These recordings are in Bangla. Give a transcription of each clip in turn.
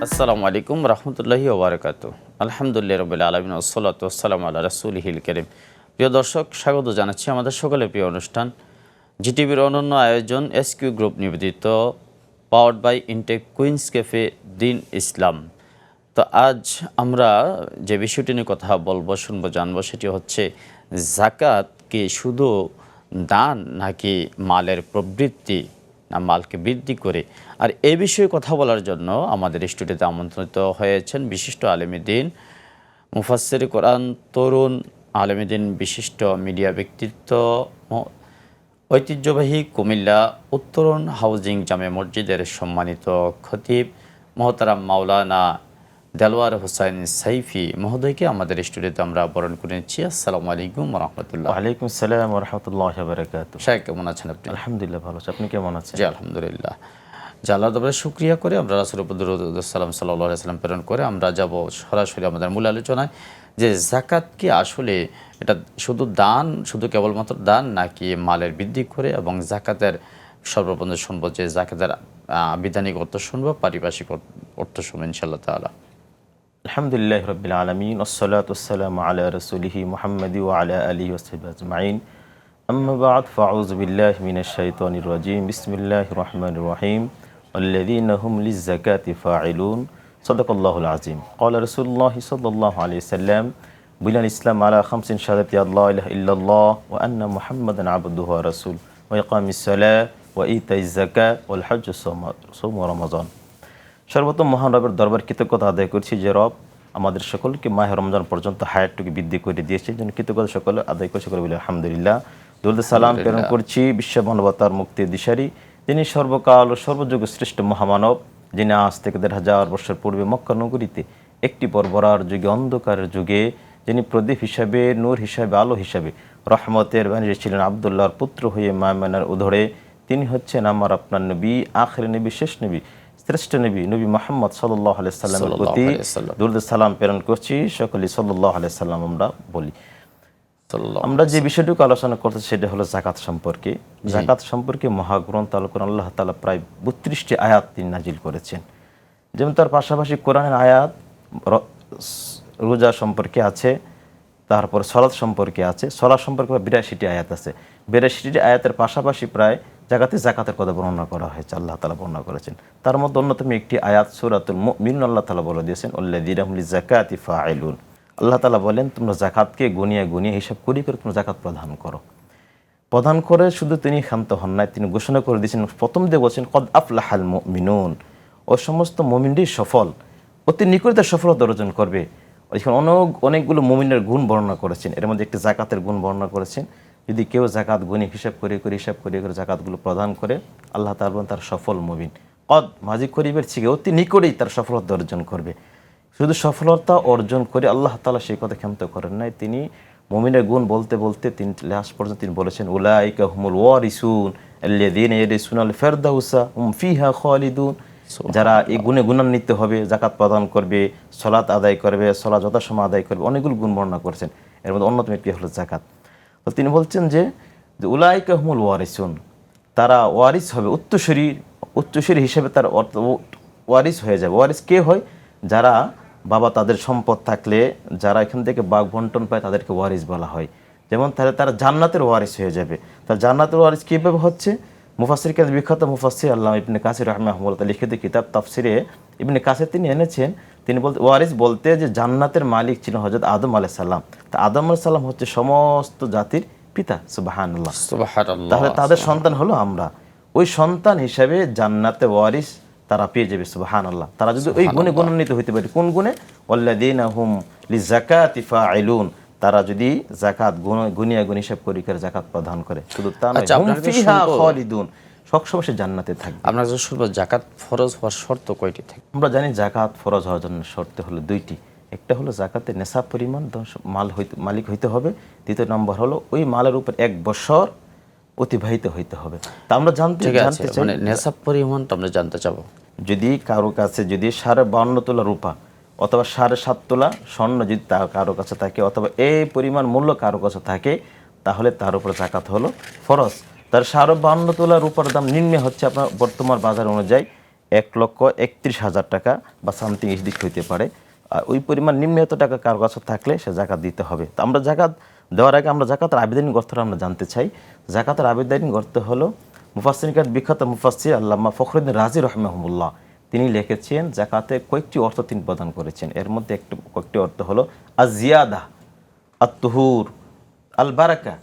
আসসালামু আলাইকুম রহমতুল্লাহি ওবরাকাতু। আলহামদুলিল্লাহ রাব্বিল আলামিন ওয়াসসালাতু ওয়াসসালামু আলা রাসূলিহিল কারীম। প্রিয় দর্শক, স্বাগত জানাচ্ছি আমাদের সকলের প্রিয় অনুষ্ঠান জিটিভির অনন্য আয়োজন এসকিউ গ্রুপ নিবেদিত powered by Intech Queens Cafe দিন ইসলাম। তো আজ আমরা যে বিষয়টি নিয়ে কথা বলবো, শুনবো, জানবো, সেটি হচ্ছে যাকাত কি শুধু দান নাকি মালের প্রবৃত্তি, না মালকে বৃদ্ধি করে। আর এই বিষয়ে কথা বলার জন্য আমাদের স্টুডিওতে আমন্ত্রিত হয়েছেন বিশিষ্ট আলেম দ্বীন, মুফাসসির কোরআন, তরুণ আলেম দ্বীন, বিশিষ্ট মিডিয়া ব্যক্তিত্ব, ঐতিহ্যবাহী কুমিল্লা উত্তরণ হাউজিং জামে মসজিদের সম্মানিত খতিব মোহতারাম মাওলানা দেলওয়ার হোসাইন সাইফি মহোদয়কে আমাদের স্টুডিওতে আমরা বরণ করে নিচ্ছি। আসসালামু আলাইকুম রহমতুল্লাহ। ওয়ালাইকুম আসসালাম রহমতুল্লাহ বারাকাতুহু। শাহেখ কেমন আছেন আপনি? আলহামদুলিল্লাহ ভালো আছি, আপনি কেমন আছেন? জি আলহামদুলিল্লাহ। আল্লাহর দরবারে শুকরিয়া করে আমরা রাসূলের উপর দরুদ ও সালাম সাল্লাল্লাহু আলাইহি ওয়াসাল্লাম প্রেরণ করে আমরা যাব সরাসরি আমাদের মূল আলোচনায়, যে যাকাত কি আসলে এটা শুধু দান, শুধু কেবলমাত্র দান নাকি মালের বৃদ্ধি করে। এবং যাকাতের সর্বপ্রথম শুনবো যে যাকাতের বিধানিক অর্থ শুনবো, পারিভাষিক অর্থ শুনবো ইনশাআল্লাহ তাআলা। আলহামদুলিল্লাহি রাব্বিল আলামিন ওয়াসসালাতু ওয়াসসালামু আলা রাসূলিহি মুহাম্মাদি ওয়া আলা আলিহি ওয়াসহাবিহি আজমাইন। আম্মা বা'দ, ফাউযু বিল্লাহি মিনাশ শাইতানির রাজীম। বিসমিল্লাহির রহমানির রহিম। ওয়াল্লাযীনা হুম লিয-যাকাতি ফাঈলুন। সাদাকাল্লাহুল আযীম। ক্বালা রাসূলুল্লাহি সাল্লাল্লাহু আলাইহি ওয়াসাল্লাম বুনিয়াল ইসলাম আলা খামসিন শাহাদাতি আল্লা ইলাহা ইল্লাল্লাহ ওয়া আন্না মুহাম্মাদান আবদুহু ওয়া রাসূলুহু ওয়া ইকামিস সালাহ ওয়া ইতাইজ যাকাত ওয়াল হজ্জ সাওম রমাদান। সর্বপ্রথম মহান রবের দরবার কৃতজ্ঞতা আদায় করছি যে রব আমাদের সকলকে মাহে রমজান পর্যন্ত হায়াতটুকু বৃদ্ধি করে দিয়েছে, এই জন্য কৃতজ্ঞতা সকলে আদায় করে সকলে বলে আলহামদুলিল্লাহ। দুরূদ সালাম প্রেরণ করছি বিশ্ব মানবতার মুক্তির দিশারি, যিনি সর্বকাল ও সর্বযুগ শ্রেষ্ঠ মহামানব, যিনি আজ থেকে ১,৫০০ বছর পূর্বে মক্কা নগরীতে একটি বর্বরার যুগে, অন্ধকারের যুগে, যিনি প্রদীপ হিসাবে, নূর হিসাবে, আলো হিসাবে রহমতের বাণী ছিলেন, আবদুল্লাহর পুত্র হয়ে মায়মানার উদরে তিনি হচ্ছেন আমার আপনার নবী, আখির নবী, শেষ নবী, শ্রেষ্ঠ নবী, নবী মুহাম্মদ সাল্লাল্লাহু আলাইহি সাল্লামের প্রতি দুরূদ সালাম প্রেরণ করছি। সকলে সাল্লাল্লাহু আলাইহি সাল্লাম আমরা বলি। আমরা যে বিষয়টুকু আলোচনা করতেছি সেটা হলো যাকাত সম্পর্কে। যাকাত সম্পর্কে মহাগ্রন্থ আল কোরআন আল্লাহ তাআলা প্রায় 32টি আয়াত তিনি নাজিল করেছেন। যেমন তার পাশাপাশি কোরআনের আয়াত রোজা সম্পর্কে আছে, তারপর সালাত সম্পর্কে আছে, সালাত সম্পর্কে 82টি আয়াত আছে। 82টি আয়াতের পাশাপাশি প্রায় জাকাতের কথা বর্ণনা করা হয়েছে, আল্লাহ তাআলা বর্ণনা করেছেন। তার মধ্যে অন্যতম একটি আয়াত সূরাতুল মুমিনুন, আল্লাহ তাআলা বলে দিয়েছেন ওয়াল্লাযীনা হুম লিয-যাকাতি ফাঈলুন। আল্লাহ তাআলা বলেন তোমরা যাকাতকে গুনিয়ে গুনিয়ে হিসাব করে তোমরা যাকাত প্রদান করে শুধু তিনি ক্ষান্ত হন নাই, তিনি ঘোষণা করে দিয়েছেন, প্রথম দিয়ে বলছেন কদ আফলাহাল মুমিনুন, ও সমস্ত মুমিনরাই সফল, অতি নিকটে সফলতা অর্জন করবে। ওইখানে অনেকগুলো মুমিনের গুণ বর্ণনা করেছেন, এর মধ্যে একটি যাকাতের গুণ বর্ণনা করেছেন। যদি কেউ যাকাত গুণে হিসাব করে যাকাতগুলো প্রদান করে, আল্লাহ তাআলা বলেন তার সফল মুমিন। কদ মাজি করিবের থেকে অতি নিকটেই তার সফলতা অর্জন করবে। শুধু সফলতা অর্জন করে আল্লাহ তাআলা সেই কথা ক্ষান্ত করেন নাই, তিনি মুমিনের গুণ বলতে বলতে তিনি লাস্ট পর্যন্ত তিনি বলেছেন উলাইকা হুমুল ওয়ারিসুন আল্লাযীনা ইয়ারিসুনাল ফিরদাউসা হুম ফিহা খালিদুন। যারা এই গুণে গুণান্বিত হবে, যাকাত প্রদান করবে, সালাত আদায় করবে, সালাত যথাসময়ে আদায় করবে, অনেকগুলো গুণ বর্ণনা করেছেন। এর মধ্যে অন্যতম একটি হলো যাকাত। তো তিনি বলছেন যে উলাইকা হুমুল ওয়ারিসুন, তারা ওয়ারিস হবে, উত্তরসূরি হিসেবে তার ওয়ারিস হয়ে যাবে। ওয়ারিস কে হয়? যারা বাবা তাদের সম্পদ থাকলে যারা এখান থেকে বাঘ বন্টন পায় তাদেরকে ওয়ারিস বলা হয়। যেমন তাহলে তারা জান্নাতের ওয়ারিস হয়ে যাবে। তার জান্নাতের ওয়ারিস কীভাবে হচ্ছে? মুফাসসির কাছে বিখ্যাত মুফাসসির আল্লামা ইবনে কাসির রাহিমাহুল্লাহ লিখিত কিতাব তাফসিরে ইবনে কাসির তিনি এনেছেন, তিনি ওয়ারিস বলতে যে জান্নাতের মালিক ছিলেন হযরত আদম আলাইহিস সালাম। তা আদম আলাইহিস সালাম হচ্ছে সমস্ত জাতির পিতা। সুবহানাল্লাহ। তাহলে তাদের সন্তান হলো আমরা। ওই সন্তান হিসাবে জান্নাতে ওয়ারিস তারা পেয়ে যাবে। সুবহানাল্লাহ। তারা যদি ওই গুণে গুণান্বিত হইতে পারে, কোন গুণে? ওয়াল্লাযীনা হুম লিয-যাকাতি ফাঈলুন, তারা যদি যাকাত গুনিয়া গুনি হিসাব করে যাকাত প্রদান করে, শুধু তা নয় হুম ফিহা খালিদুন, সবসময় সে জান্নাতে থাকবে। আমরা যে শুনবো যাকাত ফরজ হওয়ার শর্ত কয়টি থাকে? আমরা জানি যাকাত ফরজ হওয়ার জন্য শর্ত হলো দুইটি। একটা হলো যাকাতের নেশাব পরিমাণ মালিক হইতে হবে। দ্বিতীয় নম্বর হলো ওই মালের উপর 1 বছর অতিবাহিত হইতে হবে। তা আমরা জানতে চাই মানে নেশাব পরিমাণটা আমরা জানতে চাবো। যদি কারো কাছে যদি 52.5 তোলা রূপা অথবা 7.5 তোলা স্বর্ণ যদি কারো কাছে থাকে, অথবা এই পরিমাণ মূল্য কারো কাছে থাকে, তাহলে তার উপর যাকাত হলো ফরজ। তার 52.5 তোলা রূপার দাম নিম্নে হচ্ছে আপনার বর্তমান বাজার অনুযায়ী 1,31,000 টাকা বা সামথিং এদিক হইতে পারে। আর ওই পরিমাণ নিম্ন এত টাকা কার কাছে থাকলে সে জাকাত দিতে হবে। তো আমরা জাকাত দেওয়ার আগে আমরা জাকাতের আবেদন করতে আমরা জানতে চাই। জাকাতের আবেদন করতে হলো মুফাসসিরিনকার বিখ্যাত মুফাসসির আল্লামা ফখরুদ্দিন রাজি রাহিমাহুল্লাহ তিনি লিখেছেন জাকাতে কয়েকটি অর্থ তিনি প্রদান করেছেন। এর মধ্যে কয়েকটি অর্থ হলো আজিয়াদা, আত-তুহুর, আল বারাকা,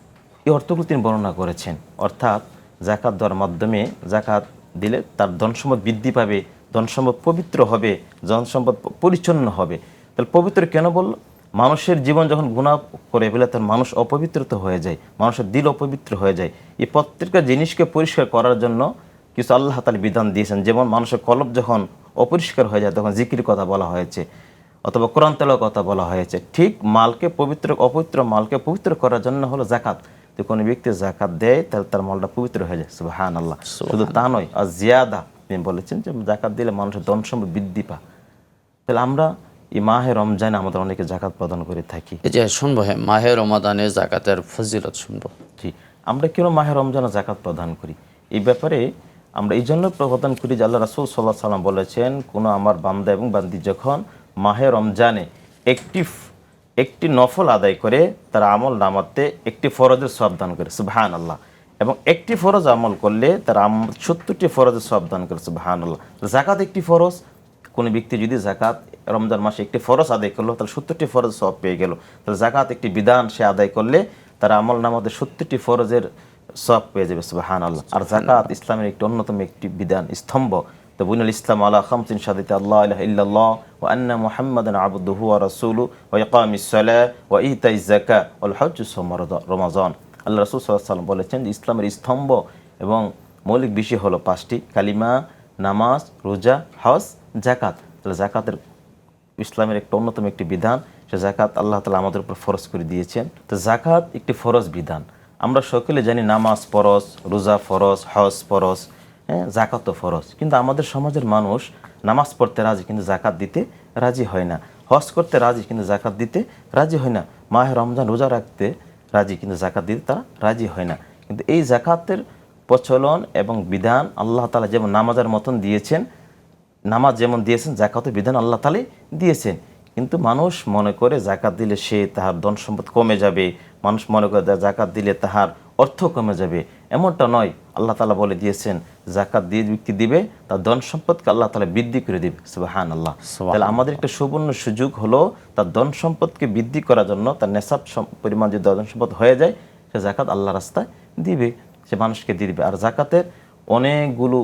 এই অর্থগুলো তিনি বর্ণনা করেছেন। অর্থাৎ জাকাত দেওয়ার মাধ্যমে জাকাত দিলে তার ধনসম্পদ বৃদ্ধি পাবে, ধনসম্পদ পবিত্র হবে, ধনসম্পদ পরিচ্ছন্ন হবে। তাহলে পবিত্র কেন বলল? মানুষের জীবন যখন গুনাহ করে ফেলে তার মানুষ অপবিত্রতা হয়ে যায়, মানুষের দিল অপবিত্র হয়ে যায়। এই প্রত্যেকটা জিনিসকে পরিষ্কার করার জন্য কিছু আল্লাহ তাআলা বিধান দিয়েছেন। যেমন মানুষের কলব যখন অপরিষ্কার হয়ে যায় তখন জিকির কথা বলা হয়েছে, অথবা কোরআন তেলাওয়াতের কথা বলা হয়েছে। ঠিক অপবিত্র মালকে পবিত্র করার জন্য হলো জাকাত। তো কোনো ব্যক্তি জাকাত দেয় তাহলে তার মালটা পবিত্র হয়ে যায়। সুবহানাল্লাহ। শুধু তা নয়, আর জিয়াদা তিনি বলেছেন যে জাকাত দিলে মানুষের ধন সম্পদ বৃদ্ধি পায়। তাহলে আমরা এই মাহে রমজানে আমাদের অনেকে জাকাত প্রদান করে থাকি। এই যে শুনবো, হ্যাঁ, মাহে রমাদানে জাকাতের ফজিলত শুনবো। জি, আমরা কেন মাহে রমজানে জাকাত প্রদান করি? এই ব্যাপারে আমরা এই জন্য প্রদান করি যে আল্লাহ রাসূল সাল্লাল্লাহু আলাইহি সাল্লাম বলেছেন, কোনো আমার বান্দা এবং বান্দি যখন মাহে রমজানে একটি নফল আদায় করে তার আমল নামাতে একটি ফরজের সওয়াব দান করে, সুবহানাল্লাহ। এবং একটি ফরজ আমল করলে তার 70টি ফরজের সওয়াব দান করে, সুবহানাল্লাহ। জাকাত একটি ফরজ, কোনো ব্যক্তি যদি জাকাত রমজান মাসে একটি ফরজ আদায় করলো তাহলে 70টি ফরজ সওয়াব পেয়ে গেল। তাহলে জাকাত একটি বিধান সে আদায় করলে তার আমল নামাতে 70টি ফরজের সওয়াব পেয়ে যাবে, সুবহানাল্লাহ। আর জাকাত ইসলামের একটি অন্যতম একটি বিধান, স্তম্ভ। তো বুনিয়াল ইসলাম আলা খামসিন শাহাদাতি আল্লা ইলাহা ইল্লাল্লাহ ওয়া আন্না মুহাম্মাদান আবদুহু ওয়া রাসূলুহু ওয়া ইকামিস সালাহ ওয়া ইতাইজ যাকাত ওয়াল হজ্জু সুম্মা রমাযান। আল্লাহ রাসূল সাল্লাল্লাহু আলাইহি ওয়াসাল্লাম বলেছেন যে ইসলামের স্তম্ভ এবং মৌলিক বিষয় হলো 5টি: কালিমা, নামাজ, রোজা, হজ, জাকাত। তাহলে জাকাতের ইসলামের একটা অন্যতম একটি বিধান, সে জাকাত আল্লাহ তাআলা আমাদের উপর ফরজ করে দিয়েছেন। তো জাকাত একটি ফরজ বিধান। আমরা সকলে জানি নামাজ ফরজ, রোজা ফরজ, হজ ফরজ, হ্যাঁ, জাকাতও ফরজ। কিন্তু আমাদের সমাজের মানুষ নামাজ পড়তে রাজি কিন্তু জাকাত দিতে রাজি হয় না, হজ করতে রাজি কিন্তু জাকাত দিতে রাজি হয় না, মাহে রমজান রোজা রাখতে রাজি কিন্তু জাকাত দিতে তারা রাজি হয় না। কিন্তু এই জাকাতের প্রচলন এবং বিধান আল্লাহ তাআলা যেমন নামাজের মতন দিয়েছেন, নামাজ যেমন দিয়েছেন জাকাতের বিধান আল্লাহ তাআলাই দিয়েছেন। কিন্তু মানুষ মনে করে জাকাত দিলে সে তাহার ধন সম্পদ কমে যাবে, মানুষ মনে করে জাকাত দিলে তাহার অর্থ কমে যাবে। এমনটা নয়, আল্লাহ তাআলা বলে দিয়েছেন জাকাত দিয়ে ব্যক্তি দিবে তার ধন সম্পদকে আল্লাহ তাআলা বৃদ্ধি করে দিবে, সুবহানাল্লাহ। তাহলে আমাদের একটা সুবর্ণ সুযোগ হলো তার ধন সম্পদকে বৃদ্ধি করার জন্য তার নেশাব পরিমাণ যদি ধন সম্পদ হয়ে যায় সে জাকাত আল্লাহ রাস্তায় দিবে, সে মানুষকে দিয়ে দিবে। আর জাকাতের অনেকগুলো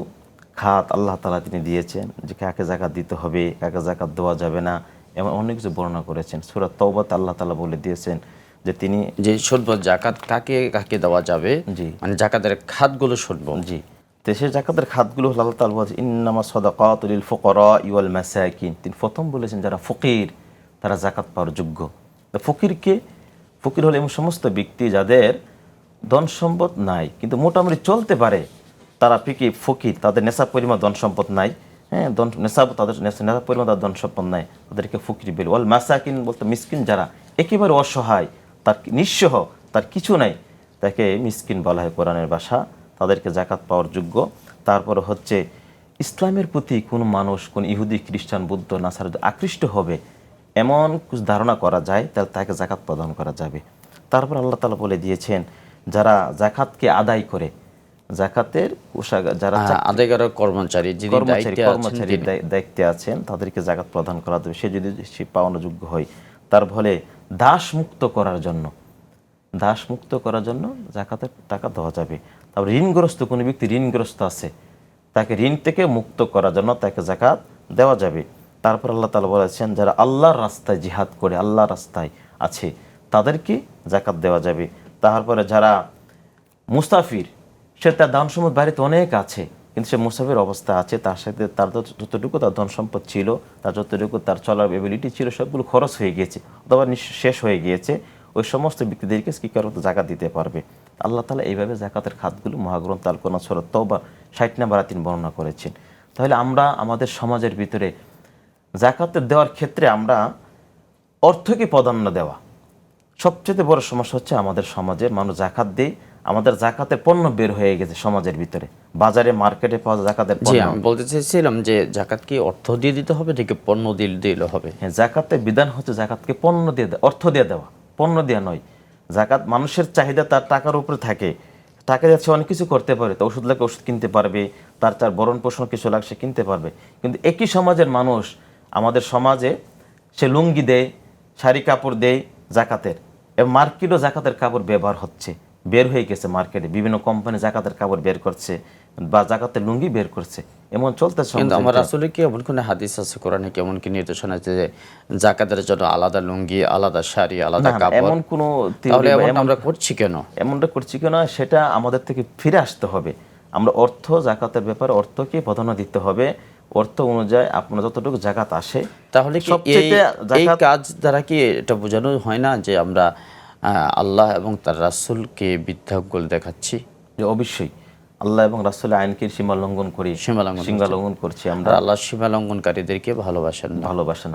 খাত আল্লাহ তাআলা তিনি দিয়েছেন যে কাকে জাকাত দিতে হবে, কাকে জাকাত দেওয়া যাবে না, এমন অনেক কিছু বর্ণনা করেছেন। সূরা তাওবাতে আল্লাহ তাআলা বলে দিয়েছেন যে তিনি যে শুনবো জাকাত কাকে কাকে দেওয়া যাবে, জি, মানে জাকাতের খাতগুলো শুনবো। জি। তো সেই জাকাতের খাতগুলো হলো আল্লাহ তাআলা বলেছেন ইন্নামা সাদাকাতু লিল ফুকারা ওয়াল মাসাকিন। তিনি প্রথম বলেছেন যারা ফকির তারা জাকাত পাওয়ার যোগ্য। তো ফকির হলো এমন সমস্ত ব্যক্তি যাদের ধন সম্পদ নাই কিন্তু মোটামুটি চলতে পারে, তারা ফকির, তাদের নেশাব পরিমাণ ধন সম্পদ নাই, হ্যাঁ, তাদের নেশাব পরিমাণ তাদের ধন সম্পদ নাই, তাদেরকে ফকির বলে। ওয়াল মাসাকিন বলতে মিসকিন, যারা একেবারে অসহায়, তার নিঃস্ব, তার কিছু নাই, তাকে মিসকিন বলা হয় কোরআনের ভাষা, তাদেরকে জাকাত পাওয়ার যোগ্য। তারপরে হচ্ছে ইসলামের প্রতি কোনো মানুষ, কোন ইহুদি, খ্রিস্টান, বৌদ্ধ, নাসারা আকৃষ্ট হবে এমন কিছু ধারণা করা যায় তাহলে তাকে জাকাত প্রদান করা যাবে। তারপর আল্লাহ তাআলা বলে দিয়েছেন যারা জাকাতকে আদায় করে, জাকাতের যারা আদায়কারক কর্মচারী দায়িত্বে আছেন তাদেরকে জাকাত প্রদান করা যাবে, সে যদি সে পাওয়ানো যোগ্য হয়। তার ফলে দাস মুক্ত করার জন্য জাকাতের টাকা দেওয়া যাবে। তারপর ঋণগ্রস্ত কোনো ব্যক্তি ঋণগ্রস্ত আছে তাকে ঋণ থেকে মুক্ত করার জন্য তাকে জাকাত দেওয়া যাবে। তারপর আল্লাহ তাআলা বলেছেন যারা আল্লাহর রাস্তায় জিহাদ করে, আল্লাহর রাস্তায় আছে, তাদেরকে জাকাত দেওয়া যাবে। তারপরে যারা মুসাফির, সে তার ধন সম্পদ বাড়িতে অনেক আছে কিন্তু সে মুসাফির অবস্থা আছে, তার সাথে তার যতটুকু তার ধন সম্পদ ছিল, তার যতটুকু তার চলার এবিলিটি ছিল সবগুলো খরচ হয়ে গিয়েছে অথবা শেষ হয়ে গিয়েছে, ওই সমস্ত ব্যক্তিদেরকে কি করতে জাকাত দিতে পারবে। আল্লাহ তাআলা এইভাবে জাকাতের খাতগুলো মহাগ্রন্থ আল কোরআন সূরা তাওবা 60 নম্বর আয়াতে বর্ণনা করেছেন। তাহলে আমরা আমাদের সমাজের ভিতরে জাকাতের দেওয়ার ক্ষেত্রে আমরা অর্থকে প্রাধান্য দেওয়া, সবচেয়ে বড় সমস্যা হচ্ছে আমাদের সমাজের মানুষ জাকাত দেয় আমাদের জাকাতের পণ্য বের হয়ে গেছে সমাজের ভিতরে, বাজারে মার্কেটে পাওয়া জাকাতের জি, পণ্য। আমি বলতে চাইছিলাম যে জাকাত কি অর্থ দিয়ে দিতে হবে নাকি পণ্য দিলে হবে? হ্যাঁ, জাকাতের বিধান হচ্ছে জাকাতকে পণ্য দিয়ে দেওয়া, অর্থ দিয়ে দেওয়া, পণ্য দেওয়া নয়। জাকাত মানুষের চাহিদা তার টাকার উপরে থাকে, টাকা যাচ্ছে অনেক কিছু করতে পারে, তো ওষুধ লাগে ওষুধ কিনতে পারবে, তার ভরণ পোষণ কিছু লাগছে কিনতে পারবে। কিন্তু একই সমাজের মানুষ আমাদের সমাজে সে লুঙ্গি দেয়, শাড়ি কাপড় দেয় জাকাতের, এবং মার্কেটও জাকাতের কাপড় ব্যবহার হচ্ছে, বের হয়ে গেছে মার্কেটে বিভিন্ন কোম্পানি জাকাতের কাপড় বের করছে বা জাকাতের লুঙ্গি বের করছে, এমন চলতেছে। কিন্তু আমার আসলে কি এমন কোনো হাদিস আছে কোরআনে কেমন কি নির্দেশনা আছে যে জাকাতের জন্য আলাদা লুঙ্গি, আলাদা শাড়ি, আলাদা কাপড়? এমন কোনো তাহলে এমন আমরা করছি কেন? এমনটা করছি কেন, সেটা আমাদের থেকে ফিরে আসতে হবে। আমরা অর্থ জাকাতের ব্যাপারে অর্থকে প্রাধান্য দিতে হবে, অর্থ অনুযায়ী আপনার যতটুকু জাকাত আসে। তাহলে কি এই কাজ দ্বারা কি এটা বোঝানো হয় না যে আমরা আল্লাহ এবং তার রাসূলকে বিদ্যাঙ্গুল দেখাচ্ছি? যে অবশ্যই আল্লাহ এবং রাসূলের আইনকে সীমা লঙ্ঘন করি, সীমা লঙ্ঘন করছি আমরা। আল্লাহ সীমা লঙ্ঘনকারীদেরকে ভালোবাসেন না।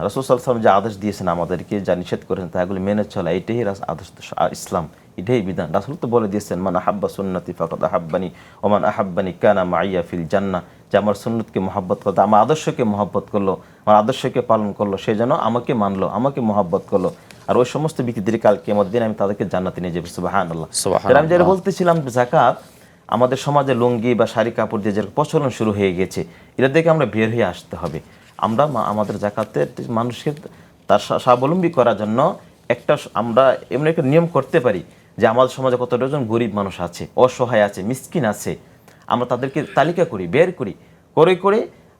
রাসূল সাল্লাল্লাহু আলাইহি ওয়াসাল্লাম যে আদেশ দিয়েছেন আমাদেরকে, যা নিষেধ করেছেন তাগুলি মেনে চলা, এটাই আদেশ, ইসলাম এটাই বিধান। রাসূল তো বলে দিয়েছেন, মান আহাব্বা সুন্নতি ফাকাদ আহাব্বানি ওয়া মান আহাব্বানি কানা মাইয়া ফিল জান্নাহ, যে আমার সুন্নতকে মহব্বত করলো, আমার আদর্শকে মহব্বত করলো, আমার আদর্শকে পালন করলো, সে যেন আমাকে মানলো, আমাকে মহব্বত করলো, আর ওই সমস্ত ব্যক্তিদের কাল কিয়ামতের দিন আমি তাদেরকে জান্নাতে নিয়ে যাবো। সুবহানাল্লাহ। আমি যেটা বলতেছিলাম, জাকাত আমাদের সমাজে লুঙ্গি বা শাড়ি কাপড় দিয়ে যে প্রচলন শুরু হয়ে গেছে, এটা থেকে আমরা বের হয়ে আসতে হবে। আমরা আমাদের জাকাতের মানুষকে তার স্বাবলম্বী করার জন্য আমরা এমন একটা নিয়ম করতে পারি যে আমাদের সমাজে কতজন গরিব মানুষ আছে, অসহায় আছে, মিসকিন আছে, আমরা তাদেরকে তালিকা করি, বের করি, করে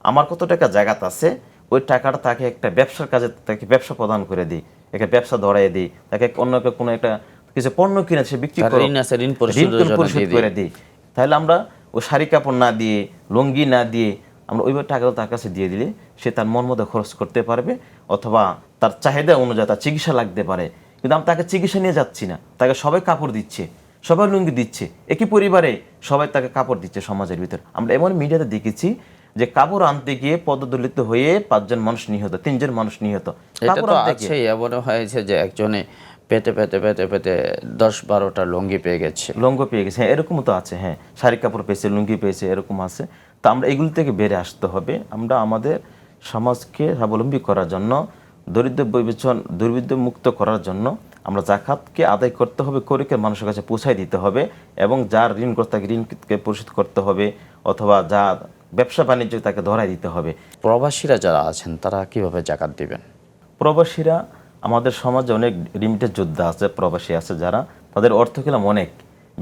আমার কত টাকা জাকাত আছে, ওই টাকাটা তাকে একটা ব্যবসার কাজে, তাকে ব্যবসা প্রদান করে দিই, একটা ব্যবসা ধরাই দিই, তাকে অন্য কোনো একটা কিছু পণ্য কিনে সে বিক্রি করে ঋণ পরিশোধ করে দিই। তাহলে আমরা ও শাড়ি কাপড় না দিয়ে, লুঙ্গি না দিয়ে, আমরা ওইভাবে টাকাটা তার কাছে দিয়ে দিলে সে তার মন মতো খরচ করতে পারবে, অথবা তার চাহিদা অনুযায়ী তার চিকিৎসা লাগতে পারে। কিন্তু আমরা তাকে চিকিৎসা নিয়ে যাচ্ছি না, তাকে সবাই কাপড় দিচ্ছে, সবাই লুঙ্গি দিচ্ছে, একই পরিবারে সবাই তাকে কাপড় দিচ্ছে সমাজের ভিতরে। আমরা এমন মিডিয়াতে দেখেছি যে কাপড় আনতে গিয়ে পদদলিত হয়ে 5 জন মানুষ নিহত, 3 জন মানুষ নিহত। এটা তো আছেই, এমন হয়েছে যে একজনে পেতে 10-12টা লুঙ্গি পেয়ে গেছে, হ্যাঁ, এরকম তো আছে। হ্যাঁ, শাড়ি কাপড় পেয়েছে, লুঙ্গি পেয়েছে, এরকম আছে। তো আমরা এগুলি থেকে বেরে আসতে হবে। আমরা আমাদের সমাজকে স্বাবলম্বী করার জন্য, দুর্বৃত্ত মুক্ত করার জন্য আমরা জাকাতকে আদায় করতে হবে, করে মানুষের কাছে পৌঁছায় দিতে হবে, এবং যার ঋণগ্রস্ত তাকে ঋণকে পরিশোধ করতে হবে, অথবা যা ব্যবসা বাণিজ্য তাকে ধরাই দিতে হবে। প্রবাসীরা যারা আছেন তারা কিভাবে জাকাত দিবেন? প্রবাসীরা, আমাদের সমাজে অনেক লিমিটেড যোদ্ধা আছে, প্রবাসী আছে যারা, তাদের অর্থ কিলাম অনেক,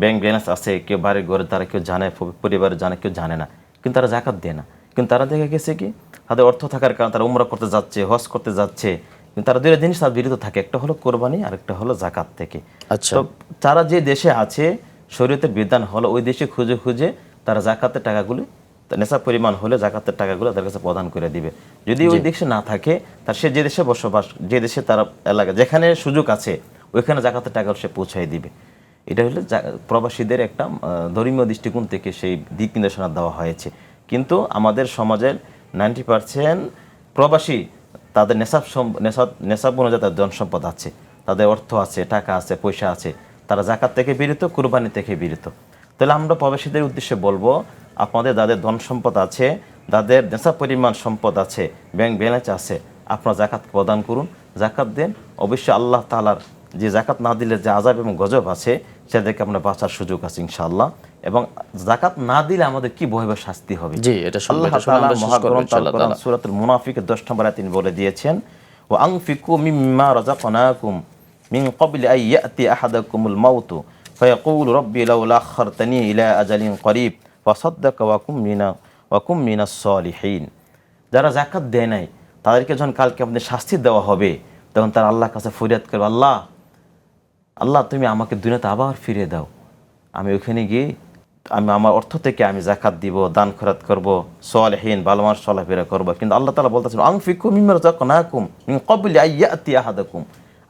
ব্যাংক ব্যালেন্স আছে, কেউ বাড়ির ঘরে তারা কেউ জানে, পরিবারে জানে, কেউ জানে না, কিন্তু তারা জাকাত দেয় না। কিন্তু তারা দেখে গেছে কি, তাদের অর্থ থাকার কারণে তারা উমরা করতে যাচ্ছে, হজ করতে যাচ্ছে, কিন্তু তারা দুইটা জিনিস তার বিরত থাকে, একটা হলো কোরবানি আর একটা হলো জাকাত থেকে। আচ্ছা, তো তারা যে দেশে আছে, শরীয়তের বিধান হলো ওই দেশে খুঁজে তারা জাকাতের টাকাগুলি, নেশা পরিমাণ হলে জাকাতের টাকাগুলো তার কাছে প্রদান করে দিবে। যদি ওই দেশে না থাকে, তার সে যে দেশে বসবাস, যে দেশে তার এলাকা, যেখানে সুযোগ আছে, ওইখানে জাকাতের টাকা সে পৌঁছায় দিবে। এটা হলো প্রবাসীদের একটা ধর্মীয় দৃষ্টিকোণ থেকে সেই দিক নির্দেশনা দেওয়া হয়েছে। কিন্তু আমাদের সমাজের 90% প্রবাসী, তাদের নেশাব অনুযায়ী তাদের ধন সম্পদ আছে, তাদের অর্থ আছে, টাকা আছে, পয়সা আছে, তারা জাকাত থেকে বিরত, কুরবানি থেকে বিরত। তাহলে আমরা প্রবাসীদের উদ্দেশ্যে বলবো, আপনাদের যাদের ধন সম্পদ আছে, যাদের নেশা পরিমাণ সম্পদ আছে, ব্যাংক ব্যালেন্স আছে, আপনারা জাকাত প্রদান করুন, জাকাত দেন। অবশ্যই আল্লাহ তাআলার যে জাকাত না দিলে যে আযাব এবং গজব আছে, সেটাকে আমরা বাঁচার সুযোগ আছে ইনশাআল্লাহ। এবং জাকাত না দিলে আমাদের কি ভয়াবহ শাস্তি হবে, জি, এটা আল্লাহ তাআলা মহাগ্রন্থ সূরাতুল মুনাফিকের 10 নম্বর আয়াতে তিনি বলে দিয়েছেন, ওয়া আনফিকু মিম্মা রাযাকনাকুম মিন ক্বাবলি আন ইয়াতি আহাদাকুমুল মাউতু ফায়াকুলু রাব্বি লাউলা আখখারতানি ইলা আজালিন করিব ফাসাদদাকা ওয়া কুম মিনাস সালিহিন। যারা জাকাত দেয় নাই, তাদেরকে যখন কালকে আপনাদের শাস্তি দেওয়া হবে, তখন তারা আল্লাহর কাছে ফরিয়াদ করবে, আল্লাহ তুমি আমাকে দুনিয়াতে আবার ফিরে দাও, আমি ওইখানে গিয়ে আমি আমার অর্থ থেকে আমি জাকাত দিব, দান খয়রাত করব, সালেহীন ভালো মানুষ চলাফেরা করবো। কিন্তু আল্লাহ তাআলা বলতেছেন, আনফিকু মিম্মা রাযাকনাকুম মিন ক্বাবলি আন ইয়াতি আহাদাকুম,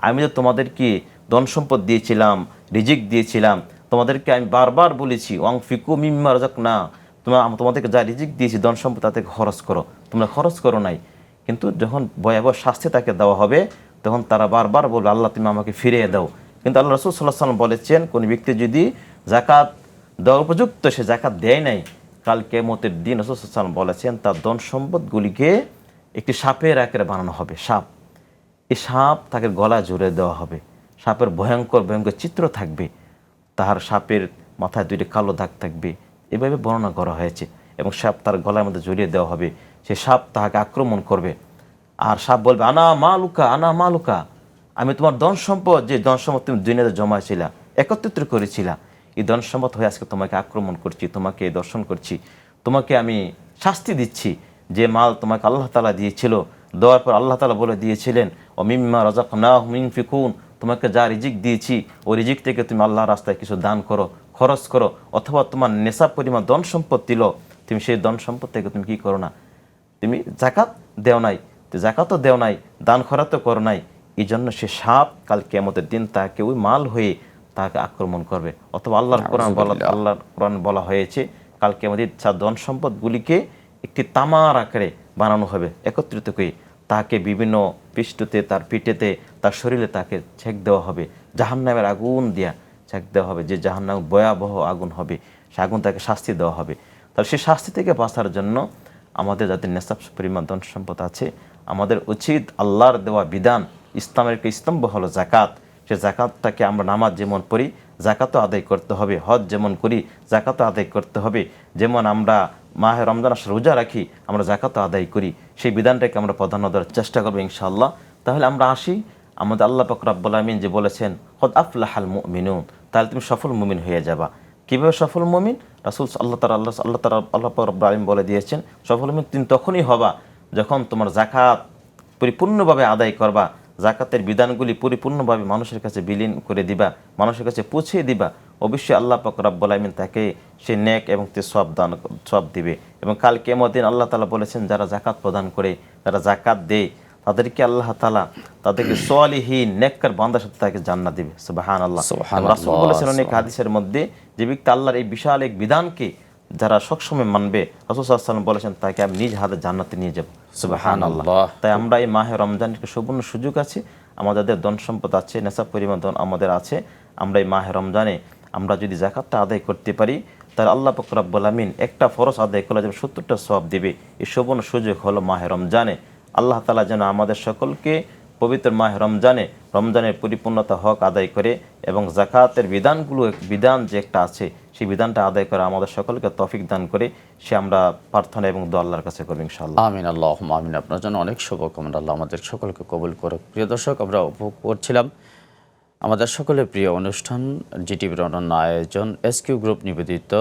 আমি যে তোমাদেরকে ধন সম্পদ দিয়েছিলাম, রিজিক দিয়েছিলাম, তোমাদেরকে আমি বারবার বলেছি, আনফিকু মিম্মা রাযাকনা, তোমাদেরকে যা রিজিক দিয়েছি, ধন সম্পদ তাতে খরচ করো, তোমরা খরচ করো নাই। কিন্তু যখন ভয়াবহ শাস্তি তাকে দেওয়া হবে, তখন তারা বারবার বলবে, আল্লাহ তুমি আমাকে ফিরিয়ে দাও। কিন্তু আল্লাহ রাসূল সাল্লাল্লাহু আলাইহি ওয়াসাল্লাম বলেছেন, কোন ব্যক্তি যদি জাকাত দেওয়ার উপযুক্ত, সে জাকাত দেয় নাই, কাল কিয়ামতের দিন রাসূল সাল্লাল্লাহু আলাইহি ওয়াসাল্লাম বলেছেন তার ধন সম্পদগুলিকে একটি সাপের আকারে বানানো হবে। সাপ, এই সাপ তাকে গলা জুড়ে দেওয়া হবে। সাপের ভয়ঙ্কর ভয়ঙ্কর চিত্র থাকবে, তার সাপের মাথায় দুইটি কালো দাগ থাকবে, এভাবে বর্ণনা করা হয়েছে। এবং সাপ তার গলার মধ্যে জড়িয়ে দেওয়া হবে। সে সাপ তাহাকে আক্রমণ করবে, আর সাপ বলবে আনা মালুকা, আনা মালুকা, আমি তোমার ধন সম্পদ, যে ধন সম্পদ তুমি দুনিয়াতে জমাইছিলা, একত্রিত করেছিলা, এই ধন সম্পদ হয়ে আজকে তোমাকে আক্রমণ করছি, তোমাকে দর্শন করছি, তোমাকে আমি শাস্তি দিচ্ছি। যে মাল তোমাকে আল্লাহ তাআলা দিয়েছিল, দেওয়ার পর আল্লাহ তাআলা বলে দিয়েছিলেন ও মিম্মা রাযাকনাহুম ইউনফিকুন, তোমাকে যা রিজিক দিয়েছি ওই রিজিক থেকে তুমি আল্লাহর রাস্তায় কিছু দান করো, খরচ করো, অথবা তোমার নেশাব পরিমাণ ধন সম্পদ দিল, তুমি সেই ধন সম্পদ থেকে তুমি কী করো না, তুমি জাকাত দেও নাই, তো জাকাতও দেও নাই, দান খরাতও করো নাই। এই জন্য সে সাপ কাল কিয়ামতের দিন তাকে ওই মাল হয়ে তাকে আক্রমণ করবে। অথবা আল্লাহর কোরআন বলা হয়েছে কাল কিয়ামতের ধন সম্পদগুলিকে একটি তামার আকারে বানানো হবে, একত্রিত করে তাকে বিভিন্ন পৃষ্ঠতে, তার পিঠেতে, তার শরীরে তাকে ছেক দেওয়া হবে, জাহান্নামের আগুন দিয়া ছেক দেওয়া হবে, যে জাহান্নাম ভয়াবহ আগুন হবে, সে আগুন তাকে শাস্তি দেওয়া হবে। তাহলে সেই শাস্তি থেকে বাঁচার জন্য আমাদের যাদের নেশাব পরিমাণ ধন সম্পদ আছে, আমাদের উচিত আল্লাহর দেওয়া বিধান, ইসলামের একটি স্তম্ভ হলো জাকাত, সে জাকাতটাকে আমরা নামাজ যেমন পড়ি জাকাতও আদায় করতে হবে, হজ যেমন করি জাকাতও আদায় করতে হবে, যেমন আমরা মাহে রমজান আসলে রোজা রাখি, আমরা জাকাতও আদায় করি, সেই বিধানটাকে আমরা প্রাধান্য দেওয়ার চেষ্টা করবো ইনশাআল্লাহ। তাহলে আমরা আসি, আমাদের আল্লাহ পাক রব্বুল আমিন যে বলেছেন কদ আফলাহাল মুমিনুন, তাহলে তুমি সফল মুমিন হয়ে যাবা। কীভাবে সফল মুমিন? রাসূল আল্লাহ পাক রব্বুল আমিন বলে দিয়েছেন সফল মুমিন তুমি তখনই হবা যখন তোমার জাকাত পরিপূর্ণভাবে আদায় করবা, জাকাতের বিধানগুলি পরিপূর্ণভাবে মানুষের কাছে বিলীন করে দিবা, মানুষের কাছে পৌঁছে দিবা। অবশ্যই আল্লাহ পাক রব্বুল আমিন তাকে সে নেক এবং তে সওয়াব দিবে। এবং কাল কিয়ামতের দিন আল্লাহ তাআলা বলেছেন যারা জাকাত প্রদান করে, যারা জাকাত দেয়, তাদেরকে আল্লাহ তাআলা তাদেরকে সলিহিন নেককার বান্দার সাথে তাকে জান্নাত দিবে। সুবহানাল্লাহ। রাসূল বলেছেন অনেক হাদিসের মধ্যে, যে ব্যক্তি আল্লাহর এই বিশাল এক বিধানকে যারা সবসময় মানবে, রাসূল সাল্লাল্লাহু আলাইহি ওয়াসাল্লাম বলেছেন তাকে আমি নিজ হাতে জান্নাতে নিয়ে যাব। সুবহানাল্লাহ। তাই আমরা এই মাহে রমজানের সুবর্ণ সুযোগ আছে, আমাদের ধন সম্পদ আছে, নেশাব পরিমাণ ধন আমাদের আছে, আমরা এই মাহে রমজানে আমরা যদি জাকাতটা আদায় করতে পারি, তাহলে আল্লাহ পাক রব্বুল আমিন একটা ফরজ আদায় করলে যেন 70টা সওয়াব দিবে। এই সুবর্ণ সুযোগ হলো মাহে রমজানে। আল্লাহ তাআলা যেন আমাদের সকলকে পবিত্র মাহে রমজানের পরিপূর্ণতা হক আদায় করে এবং জাকাতের বিধান যে একটা আছে সেই বিধানটা আদায় করে আমাদের সকলকে তৌফিক দান করে, সে আমরা প্রার্থনা এবং দোয়া আল্লাহর কাছে করব ইনশাআল্লাহ। আমিন, আল্লাহুম্মা আমিন। আপনার জন্য অনেক শুভকামনা, আল্লাহ আমাদের সকলকে কবুল করুক। প্রিয় দর্শক, আমরা উপভোগ করছিলাম আমাদের সকলের প্রিয় অনুষ্ঠান জিটিভির অনন্য আয়োজন এসকিউ গ্রুপ নিবেদিত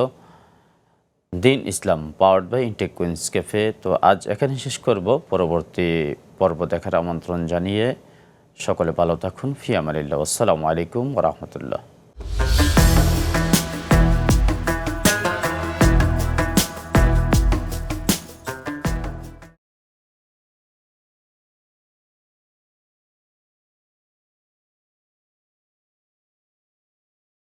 দিন ইসলাম powered by Intech Queens Cafe. তো আজ এখানে শেষ করব, পরবর্তী পর্ব দেখার আমন্ত্রণ জানিয়ে সকলে ভালো থাকুন। ফি আমানিল্লাহ। আসসালামু আলাইকুম ওয়া রাহমাতুল্লাহ।